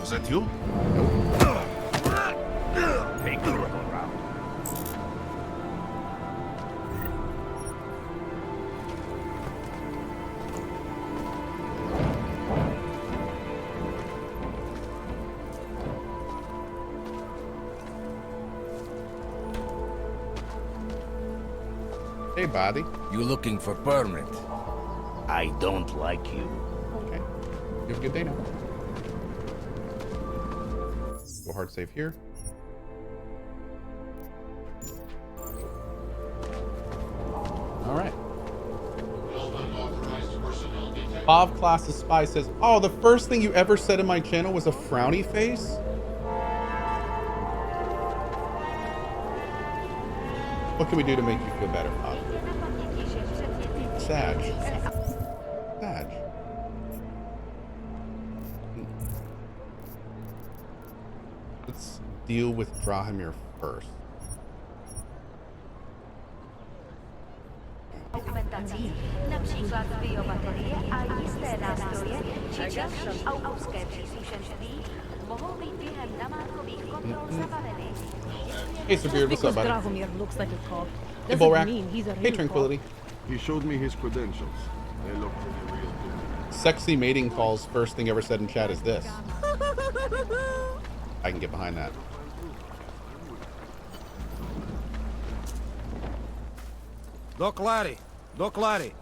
Was that you? Take a look around. Hey, buddy. You looking for permit? I don't like you. Okay. You have a good day now. Go hard save here. All right. Bob Class of Spy says, "Oh, the first thing you ever said in my channel was a frowny face." What can we do to make you feel better, Bob? Sag. Sag. Let's deal with Drahomir first. Dokumentacji, na przykład biobaterie, a jisté nástroje, či další autorské příslušenství mohou být během namátkových kontrol zabaveny. Hey, Sabir, what's up, buddy? Drahomir looks like a cop. Hey, Doesn't Borak. mean he's a Hey, real Tranquility. He showed me his credentials. They look pretty real to me. Sexy mating calls first thing ever said in chat is this. I can get behind that. Doc Larry.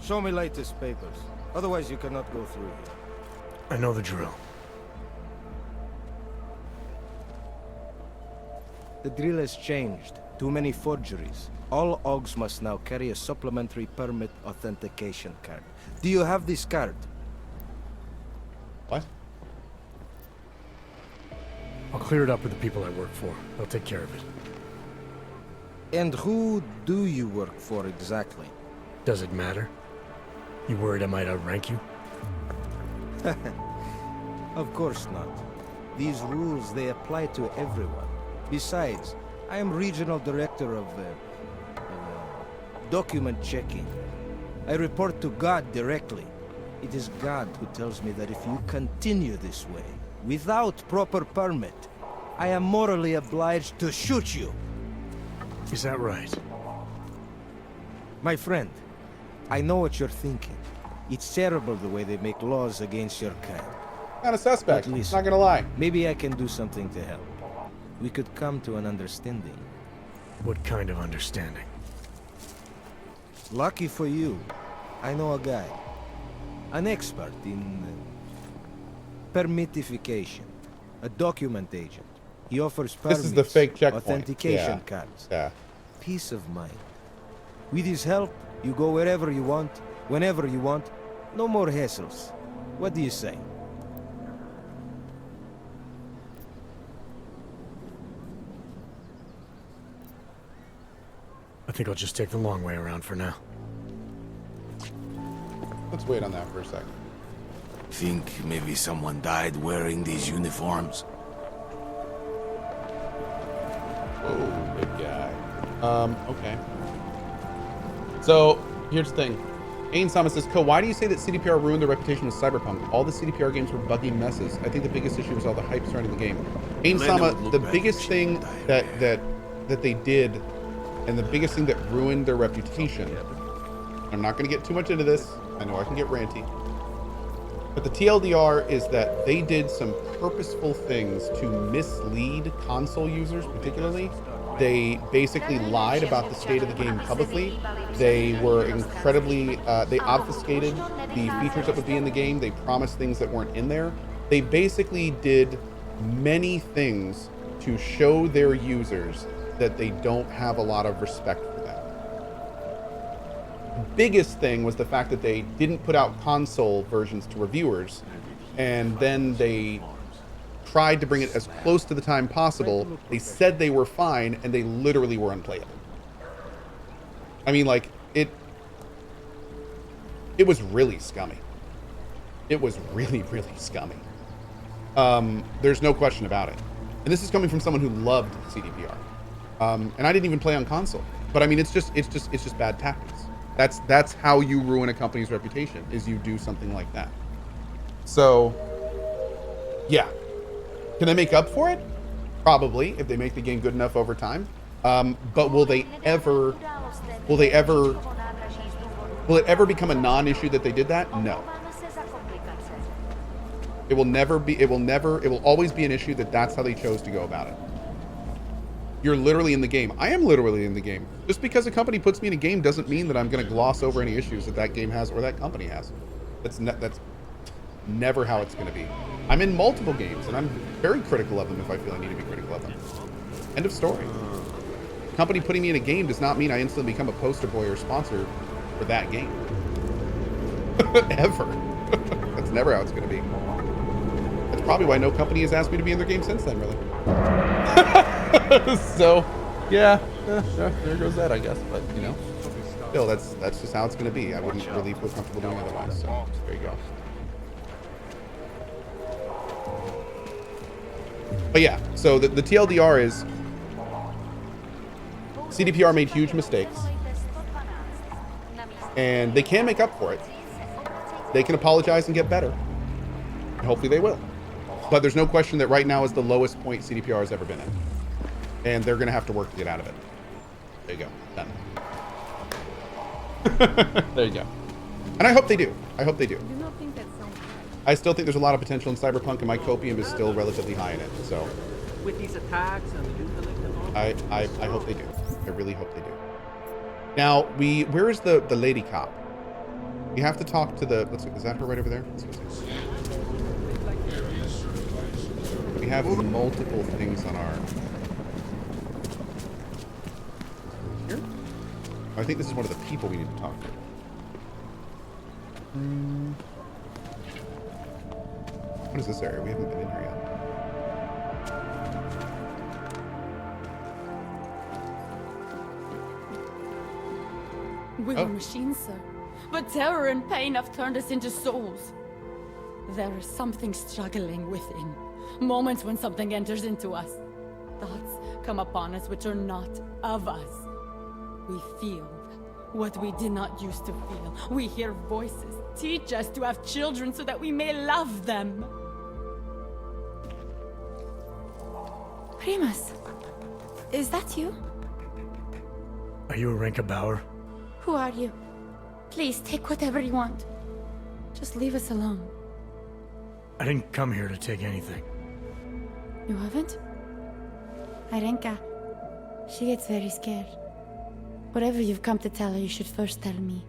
Show me latest papers. Otherwise you cannot go through here. I know the drill. The drill has changed. Too many forgeries. All OGs must now carry a supplementary permit authentication card. Do you have this card? What? I'll clear it up with the people I work for. They'll take care of it. And who do you work for exactly? Does it matter? You worried I might outrank you? Of course not. These rules, they apply to everyone. Besides, I am regional director of document checking. I report to God directly. It is God who tells me that if you continue this way, without proper permit, I am morally obliged to shoot you. Is that right? My friend, I know what you're thinking. It's terrible the way they make laws against your kind. Not a suspect. But listen, Not gonna lie. maybe I can do something to help. We could come to an understanding. What kind of understanding? Lucky for you, I know a guy. An expert in permitification. A document agent. He offers permits, This is the fake checkpoint. authentication Yeah. cards. Yeah. Peace of mind. With his help, you go wherever you want, whenever you want. No more hassles. What do you say? I think I'll just take the long way around for now. Let's wait on that for a second. Think maybe someone died wearing these uniforms? Oh, big guy. Okay. So, here's the thing. Ain Sama says, why do you say that CDPR ruined the reputation of Cyberpunk? All the CDPR games were buggy messes. I think the biggest issue was all the hype surrounding the game. Ain Sama, the biggest thing that they did, and the biggest thing that ruined their reputation, I'm not going to get too much into this. I know I can get ranty. But the TLDR is that they did some purposeful things to mislead console users, particularly. They basically lied about the state of the game publicly. They were incredibly, they obfuscated the features that would be in the game. They promised things that weren't in there. They basically did many things to show their users that they don't have a lot of respect for them. Biggest thing was the fact that they didn't put out console versions to reviewers, and then they tried to bring it as close to the time possible. They said they were fine, and they literally were unplayable. I mean, like, it was really scummy. It was really, really scummy. There's no question about it. And this is coming from someone who loved CDPR. And I didn't even play on console. But I mean, it's just bad tactics. That's how you ruin a company's reputation, is you do something like that. So Yeah. Can they make up for it? Probably, if they make the game good enough over time. But will it ever become a non-issue that they did that? No. It will always be an issue that's how they chose to go about it. You're literally in the game. I am literally in the game. Just because a company puts me in a game doesn't mean that I'm going to gloss over any issues that game has or that company has. That's never how it's going to be. I'm in multiple games, and I'm very critical of them if I feel I need to be critical of them. End of story. Company putting me in a game does not mean I instantly become a poster boy or sponsor for that game. Ever. That's never how it's going to be. That's probably why no company has asked me to be in their game since then, really. So, yeah, there goes that, I guess. But, you know, still, that's just how it's going to be. I wouldn't really feel comfortable doing otherwise. So, there you go. But yeah, so the TLDR is CDPR made huge mistakes, and they can make up for it. They can apologize and get better, and hopefully they will. But there's no question that right now is the lowest point CDPR has ever been in, and they're going to have to work to get out of it. There you go. Done. There you go. And I hope they do. I hope they do. I still think there's a lot of potential in Cyberpunk, and my copium is still relatively high in it. So, with these attacks and I hope they do. I really hope they do. Now, where is the lady cop? We have to talk to the. Is that her right over there? Let's go see. We have multiple things on our. Here? I think this is one of the people we need to talk to. What is this area? We haven't been in here yet. We were machines, sir. But terror and pain have turned us into souls. There is something struggling within. Moments when something enters into us. Thoughts come upon us which are not of us. We feel what we did not used to feel. We hear voices. Teach us to have children so that we may love them. Primus, is that you? Are you Arinka Bauer? Who are you? Please, take whatever you want. Just leave us alone. I didn't come here to take anything. You haven't? Arenka, she gets very scared. Whatever you've come to tell her, you should first tell me.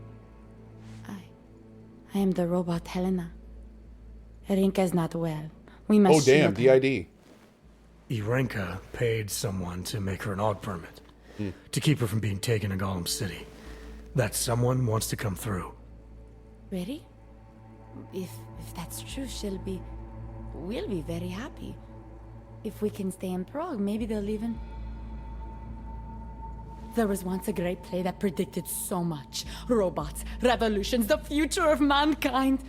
I am the robot Helena. Arenka is not well. We must. Oh damn, DID. Irenka paid someone to make her an AUG permit. To keep her from being taken to Gollum City. That someone wants to come through. Really? If that's true, we'll be very happy. If we can stay in Prague, maybe they'll even... There was once a great play that predicted so much. Robots, revolutions, the future of mankind.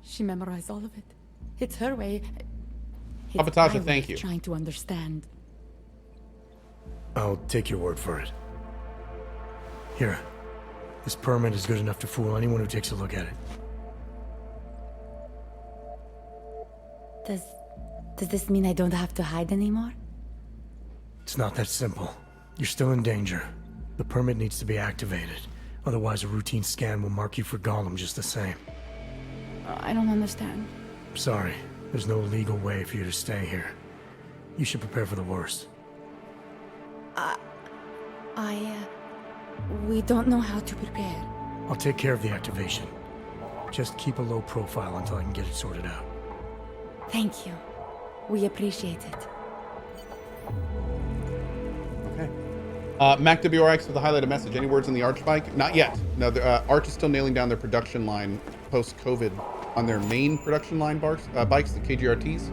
She memorized all of it. It's her way. It's my way thank you. of trying to understand. I'll take your word for it. Here. This permit is good enough to fool anyone who takes a look at it. Does this mean I don't have to hide anymore? It's not that simple. You're still in danger. The permit needs to be activated. Otherwise, a routine scan will mark you for Gollum just the same. I don't understand. Sorry. There's no legal way for you to stay here. You should prepare for the worst. We don't know how to prepare. I'll take care of the activation. Just keep a low profile until I can get it sorted out. Thank you. We appreciate it. Okay. MacWRX with a highlighted message. Any words on the Arch bike? Not yet. No, Arch is still nailing down their production line post-COVID on their main production line bikes, the KGRTs.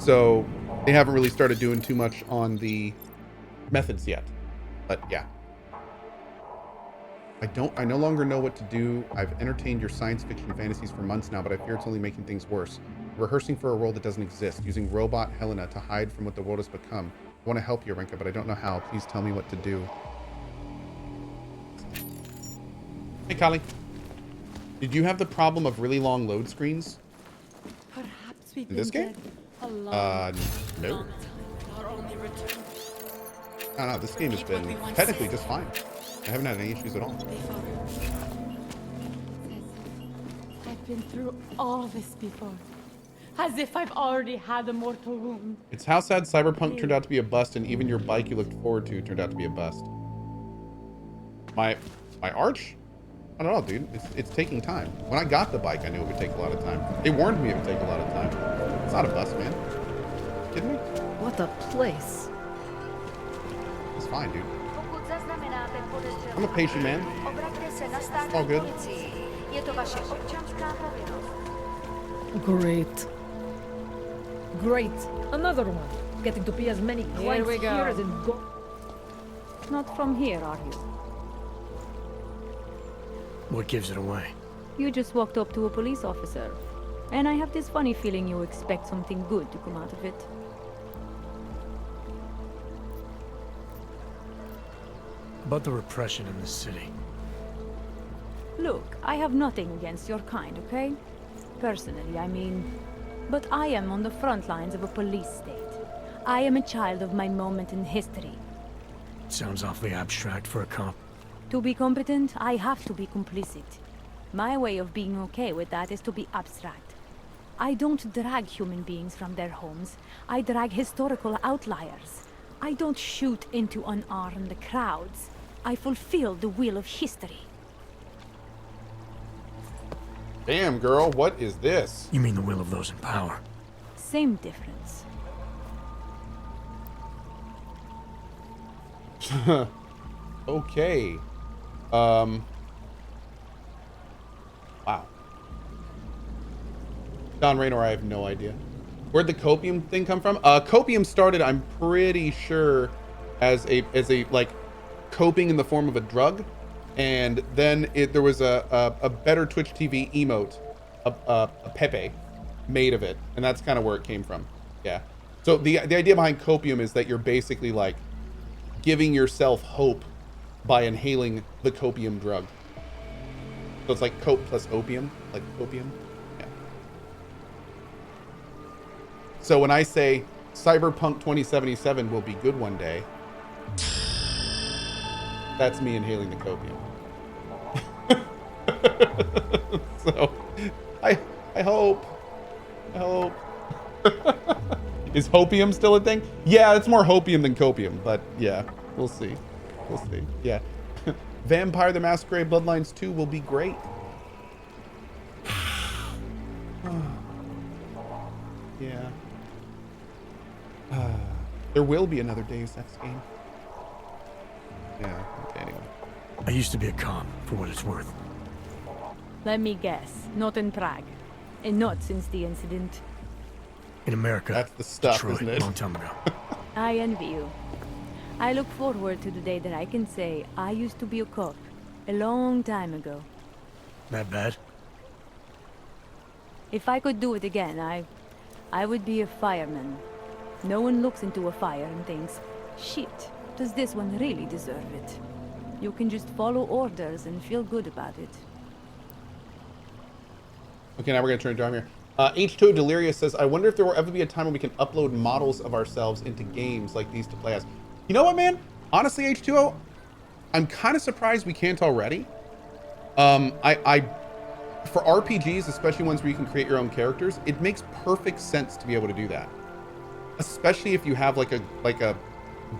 So they haven't really started doing too much on the methods yet. But yeah. I no longer know what to do. I've entertained your science fiction fantasies for months now, but I fear it's only making things worse. Rehearsing for a world that doesn't exist, using robot Helena to hide from what the world has become. I want to help you, Arinka, but I don't know how. Please tell me what to do. Hey, Kali. Did you have the problem of really long load screens? Perhaps We've In this been game? dead a long, No. long time. Our only return. I don't know. This game has been technically just fine. I haven't had any issues at all. I've been through all this before. As if I've already had a mortal wound. It's how sad Cyberpunk turned out to be a bust, and even your bike you looked forward to turned out to be a bust. My arch? I don't know, dude. It's taking time. When I got the bike, I knew it would take a lot of time. They warned me it would take a lot of time. It's not a bust, man. You kidding me? What a place. It's fine, dude. Pokud zaznamenáte podezřelé, I'm a patient man. obraťte se na All státní good. policii. Je to vaše občanská povinnost. Great. Great. Another one. Getting to be as many clients we go. here as in Go. Not from here, are you? What gives it away? You just walked up to a police officer. And I have this funny feeling you expect something good to come out of it. About the repression in this city. Look, I have nothing against your kind, okay? Personally, I mean. But I am on the front lines of a police state. I am a child of my moment in history. Sounds awfully abstract for a cop. To be competent, I have to be complicit. My way of being okay with that is to be abstract. I don't drag human beings from their homes. I drag historical outliers. I don't shoot into unarmed crowds. I fulfill the will of history. Damn, girl, what is this? You mean the will of those in power? Same difference. Okay. Wow. Don Raynor, I have no idea. Where'd the copium thing come from? Copium started, I'm pretty sure, as a like coping in the form of a drug, and then there was a better Twitch TV emote, a Pepe, made of it, and that's kind of where it came from. Yeah. So the idea behind copium is that you're basically like giving yourself hope by inhaling the copium drug. So it's like cope plus opium, like opium. Yeah. So when I say Cyberpunk 2077 will be good one day, that's me inhaling the copium. So I hope. Is hopium still a thing? Yeah, it's more hopium than copium, but yeah, we'll see. We'll see. Yeah. Vampire the Masquerade Bloodlines 2 will be great. Yeah. There will be another Deus Ex game. Yeah, okay, anyway. I used to be a cop, for what it's worth. Let me guess, not in Prague. And not since the incident. In America. That's the stuff, Detroit, isn't it? long time ago. I envy you. I look forward to the day that I can say I used to be a cop a long time ago. That bad? If I could do it again, I would be a fireman. No one looks into a fire and thinks, shit, does this one really deserve it? You can just follow orders and feel good about it. Okay, now we're gonna turn it down here. H2O Delirious says, I wonder if there will ever be a time when we can upload models of ourselves into games like these to play as. You know what, man? Honestly, H2O, I'm kind of surprised we can't already. For RPGs, especially ones where you can create your own characters, it makes perfect sense to be able to do that. Especially if you have like a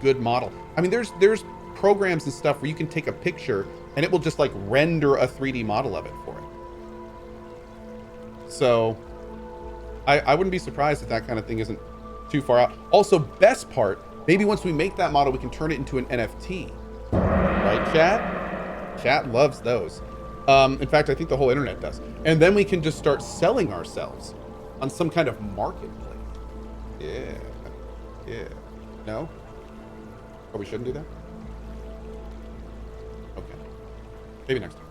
good model. I mean, there's programs and stuff where you can take a picture and it will just like render a 3D model of it for it. So I wouldn't be surprised if that kind of thing isn't too far out. Also, best part, maybe once we make that model, we can turn it into an NFT. Right, chat? Chat loves those. In fact, I think the whole internet does. And then we can just start selling ourselves on some kind of marketplace. Yeah. Yeah. No? Oh, we shouldn't do that? Okay. Maybe next time.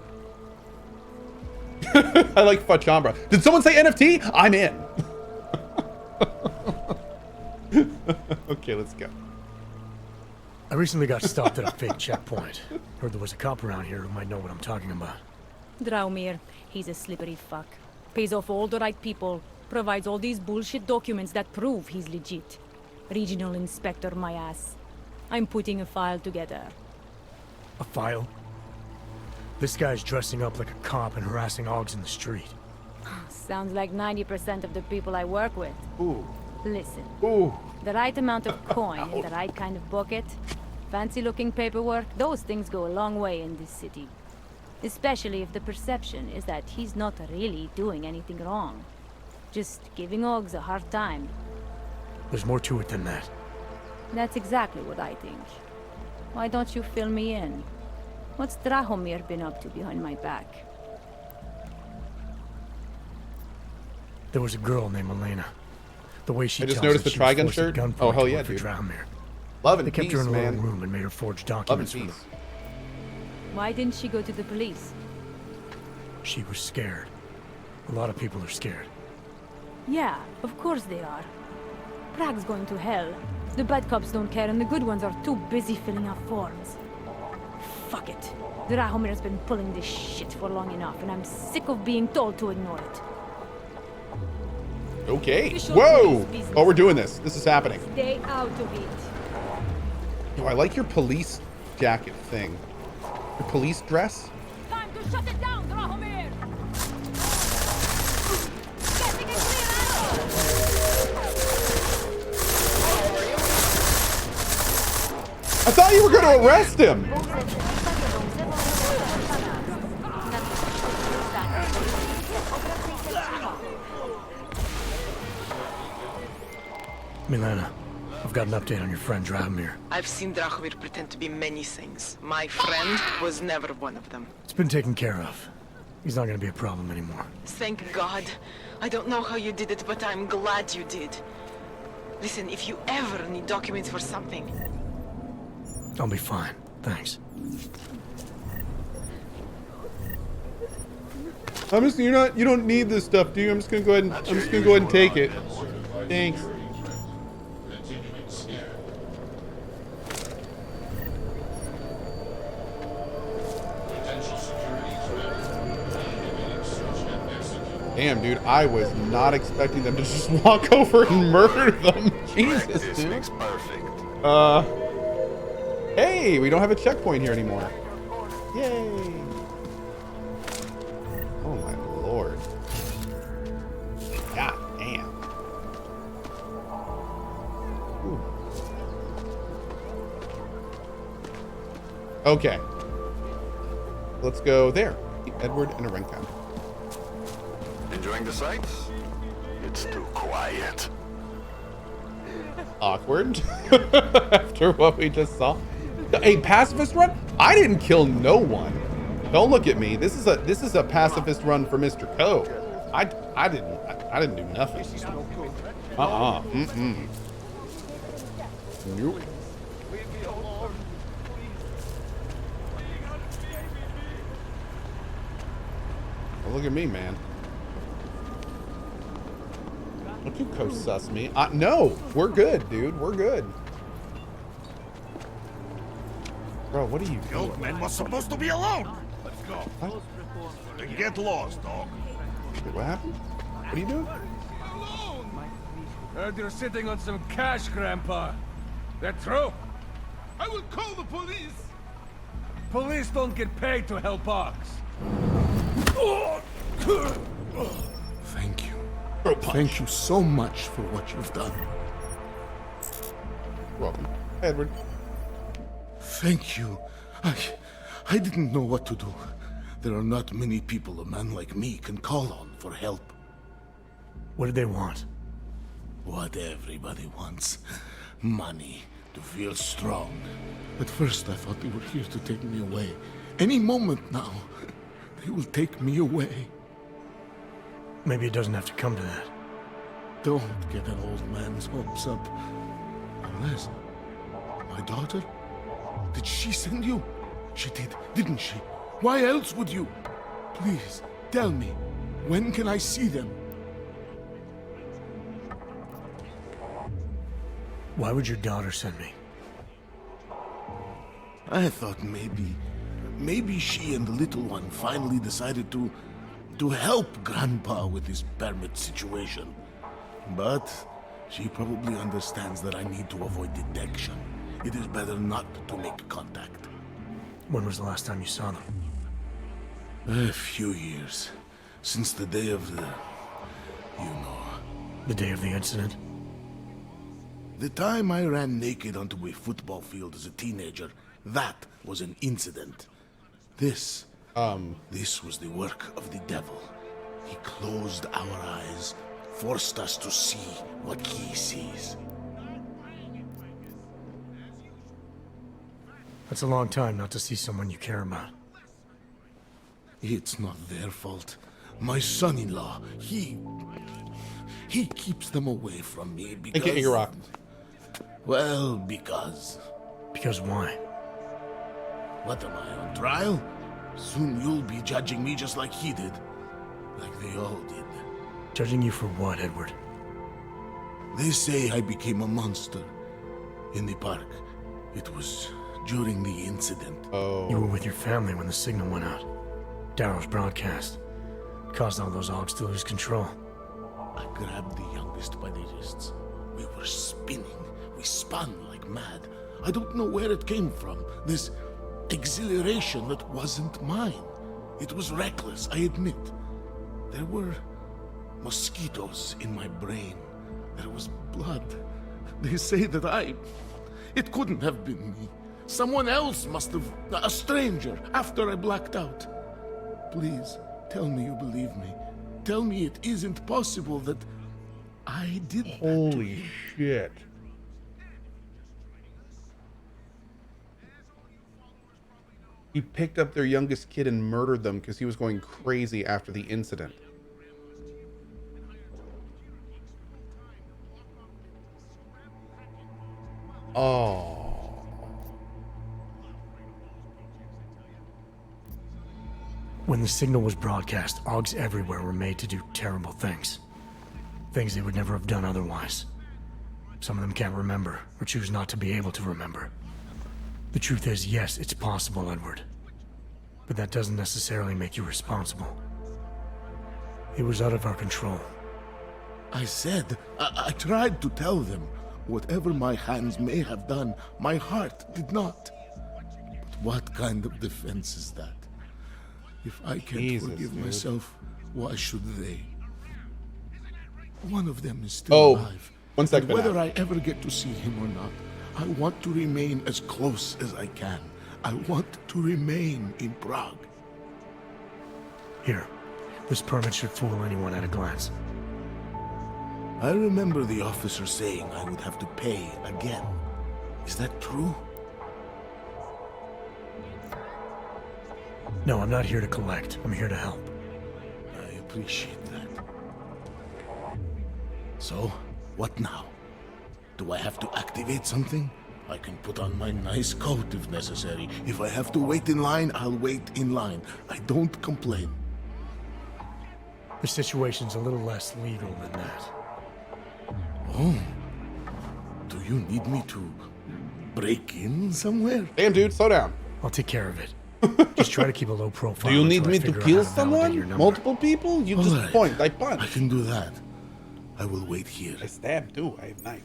I like Fachambra. Did someone say NFT? I'm in. Okay, let's go. I recently got stopped at a fake checkpoint. Heard there was a cop around here who might know what I'm talking about. Draumir, he's a slippery fuck. Pays off all the right people, Provides all these bullshit documents that prove he's legit. Regional inspector, my ass. I'm putting a file together. A file? This guy's dressing up like a cop and harassing Augs in the street. Sounds like 90% of the people I work with. Ooh. Listen. Ooh. The right amount of coin in the right kind of bucket, fancy-looking paperwork, those things go a long way in this city. Especially if the perception is that he's not really doing anything wrong. Just giving Augs a hard time. There's more to it than that. That's exactly what I think. Why don't you fill me in? What's Drahomir been up to behind my back? There was a girl named Elena. The way she I just tells noticed it, the she was Trigun forced at shirt. gunpoint Oh, hell to yeah, work for dude. Drahomir. Love and They kept peace, her in a man. little room and made her forge Love and documents for them. peace. Why didn't she go to the police? She was scared. A lot of people are scared. Yeah, of course they are. Prague's going to hell. The bad cops don't care and the good ones are too busy filling out forms. Fuck it. Drahomir's been pulling this shit for long enough and I'm sick of being told to ignore it. Okay. Whoa! Oh, we're doing this. This is happening. Stay out of it. Oh, I like your police jacket thing. Your police dress? Time to shut it down, Drahomir! Getting it I thought you were going to arrest him! Milena, I've got an update on your friend Drahomir. I've seen Drahomir pretend to be many things. My friend was never one of them. It's been taken care of. He's not gonna be a problem anymore. Thank God. I don't know how you did it, but I'm glad you did. Listen, if you ever need documents for something... I'll be fine. Thanks. You don't need this stuff, do you? I'm just gonna go ahead and take it. Thanks. Damn, dude, I was not expecting them to just walk over and murder them. Jesus, dude. Makes perfect. Hey, we don't have a checkpoint here anymore. Yay. Oh my lord. God damn. Ooh. Okay. Let's go there. Edward and Arenka. Enjoying the sights? It's too quiet. Awkward. After what we just saw. A pacifist run? I didn't kill no one. Don't look at me. This is a pacifist run for Mr. Coe. I didn't do nothing. Mm-mm. Nope. Well, look at me, man. Don't you co-sus me. No, we're good, dude. We're good. Bro, what are you doing? The old man was supposed to be alone. Let's go. What? Then get lost, dog. Wait, what happened? What are you doing? Heard you're sitting on some cash, Grandpa. That true? I will call the police. Police don't get paid to help Ox. Thank you. Thank you so much for what you've done. Welcome, Edward. Thank you. I didn't know what to do. There are not many people a man like me can call on for help. What did they want? What everybody wants. Money. To feel strong. At first I thought they were here to take me away. Any moment now, they will take me away. Maybe it doesn't have to come to that. Don't get an old man's hopes up. Unless... my daughter? Did she send you? She did, didn't she? Why else would you? Please, tell me. When can I see them? Why would your daughter send me? I thought maybe she and the little one finally decided to to help Grandpa with his permit situation. But she probably understands that I need to avoid detection. It is better not to make contact. When was the last time you saw them? A few years. Since the day of the... you know. The day of the incident? The time I ran naked onto a football field as a teenager, that was an incident. This was the work of the devil. He closed our eyes, forced us to see what he sees. That's a long time not to see someone you care about. It's not their fault. My son-in-law, he keeps them away from me because... Thank you, Iraq. Well, because... Because why? What am I, on trial? Soon you'll be judging me just like he did. Like they all did. Judging you for what, Edward? They say I became a monster. In the park. It was during the incident. Oh. You were with your family when the signal went out. Darrow's broadcast. Caused all those Augs to lose control. I grabbed the youngest by the wrists. We were spinning. We spun like mad. I don't know where it came from. This exhilaration that wasn't mine. It was reckless, I admit. There were mosquitoes in my brain. There was blood. They say that it couldn't have been me. Someone else must have... a stranger, after I blacked out. Please, tell me you believe me. Tell me it isn't possible that I did that. Holy shit. He picked up their youngest kid and murdered them because he was going crazy after the incident. Oh. When the signal was broadcast, Augs everywhere were made to do terrible things. Things they would never have done otherwise. Some of them can't remember, or choose not to be able to remember. The truth is, yes, it's possible, Edward. But that doesn't necessarily make you responsible. It was out of our control. I said, I tried to tell them. Whatever my hands may have done, my heart did not. But what kind of defense is that? If I can't forgive myself, why should they? One of them is still alive. 1 second. Whether I ever get to see him or not, I want to remain as close as I can. I want to remain in Prague. Here, this permit should fool anyone at a glance. I remember the officer saying I would have to pay again. Is that true? No, I'm not here to collect. I'm here to help. I appreciate that. So, what now? Do I have to activate something? I can put on my nice coat if necessary. If I have to wait in line, I'll wait in line. I don't complain. The situation's a little less legal than that. Oh. Do you need me to break in somewhere? Damn, dude, slow down. I'll take care of it. Just try to keep a low profile. Do you need until I me to figure out kill how validate your someone? number. Multiple people? You just Alright. point. I punch. I can do that. I will wait here. I stab too. I have knife.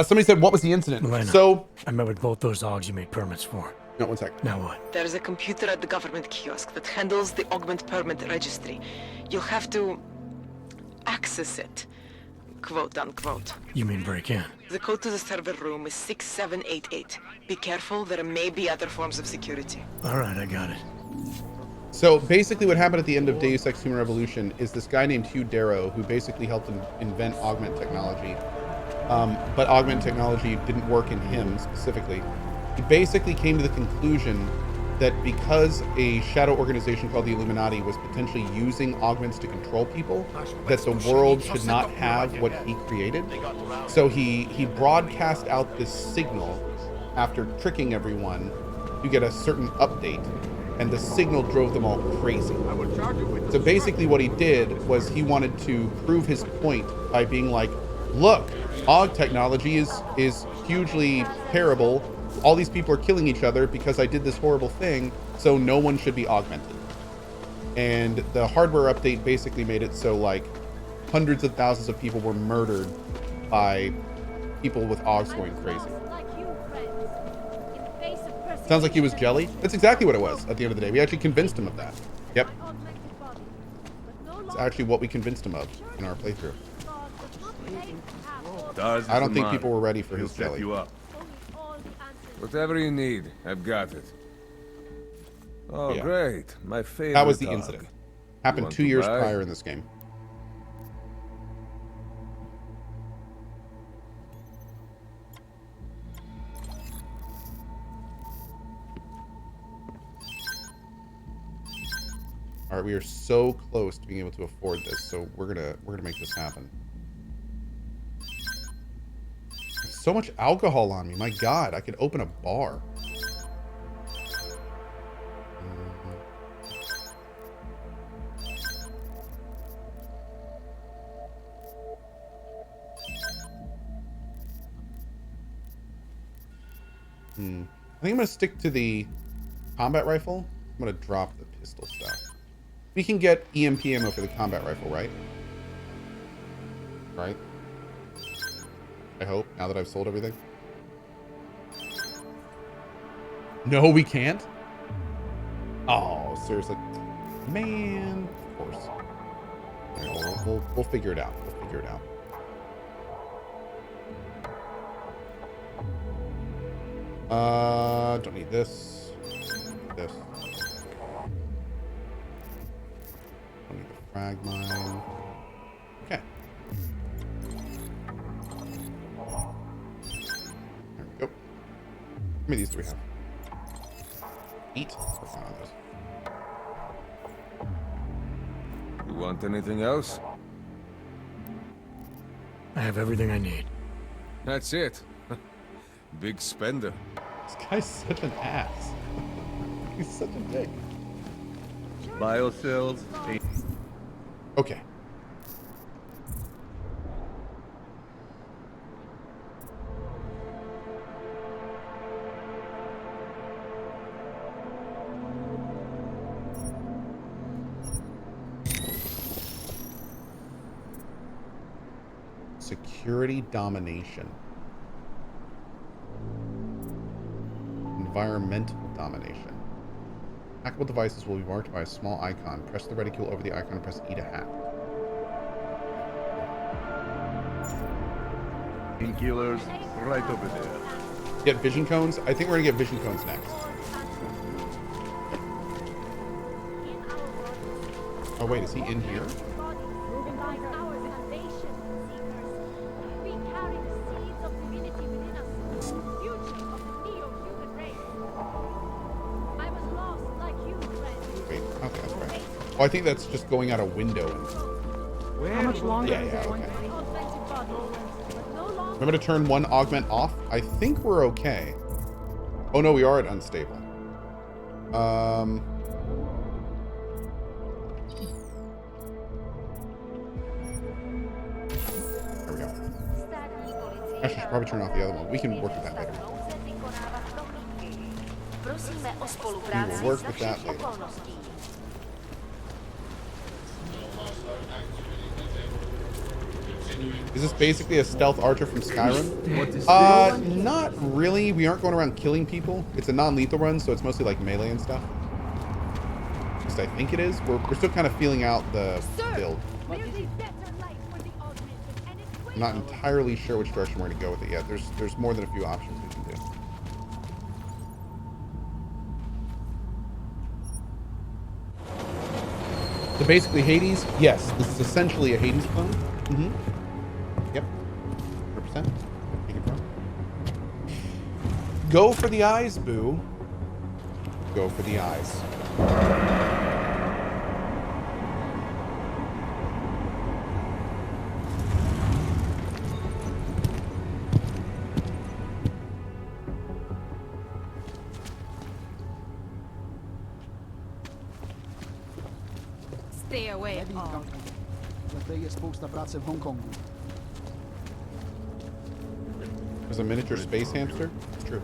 Somebody said, what was the incident? Milena, So, I met with both those Augs you made permits for. no, 1 sec. Now what? There's a computer at the government kiosk that handles the augment permit registry. You'll have to access it, quote unquote. You mean break in? The code to the server room is 6788. Be careful, there may be other forms of security. Alright, I got it. So basically what happened at the end of Deus Ex Human Revolution is this guy named Hugh Darrow, who basically helped him invent augment technology. But augment technology didn't work in him specifically. He basically came to the conclusion that because a shadow organization called the Illuminati was potentially using augments to control people, that the world should not have what he created. So he broadcast out this signal after tricking everyone to get a certain update, and the signal drove them all crazy. So basically what he did was he wanted to prove his point by being like, look, AUG technology is hugely terrible. all these people are killing each other because I did this horrible thing, so no one should be augmented. And the hardware update basically made it so like hundreds of thousands of people were murdered by people with Augs going crazy. Sounds like he was jelly. That's exactly what it was at the end of the day. We actually convinced him of that. Yep. It's actually what we convinced him of in our playthrough. I don't think people were ready for his jelly. You up. Whatever you need, I've got it. Oh, Yeah. great. My favorite That was the dog. incident. Happened Want 2 to years buy? prior in this game. All right, we are so close to being able to afford this, so we're gonna make this happen. There's so much alcohol on me. My God, I could open a bar. I think I'm gonna stick to the combat rifle. I'm gonna drop the pistol stuff. We can get EMP ammo for the combat rifle, right? Right? I hope, now that I've sold everything. No, we can't? Oh, seriously. Man, of course. All right, we'll figure it out. We'll figure it out. Don't need this. This. Don't need the frag mine. Okay. There we go. How many of these do we have? 8. We're fine on those. You want anything else? I have everything I need. That's it. Big spender. This guy's such an ass. He's such a dick. Biocells. Okay. Security domination. Environmental domination. Hackable devices will be marked by a small icon. Press the reticule over the icon and press E to hack. Painkillers right over there. Get vision cones? I think we're gonna get vision cones next. Oh wait, is he in here? Wait, okay, that's right. Oh, I think that's just going out a window. How much longer Yeah, is yeah, it going okay. to be? Remember to turn one augment off? I think we're okay. Oh no, we are at unstable. There we go. I should probably turn off the other one. We can work with that later. We will work with that later. Is this basically a stealth archer from Skyrim? Not really. We aren't going around killing people. It's a non-lethal run, so it's mostly like melee and stuff. At least I think it is. We're still kind of feeling out the build. I'm not entirely sure which direction we're going to go with it yet. There's more than a few options we can do. So basically Hades, yes, this is essentially a Hades clone. Mm-hmm. Yep. 100%. Take it from. Go for the eyes, boo. Go for the eyes. Stay away, all. There's a miniature space hamster. It's true.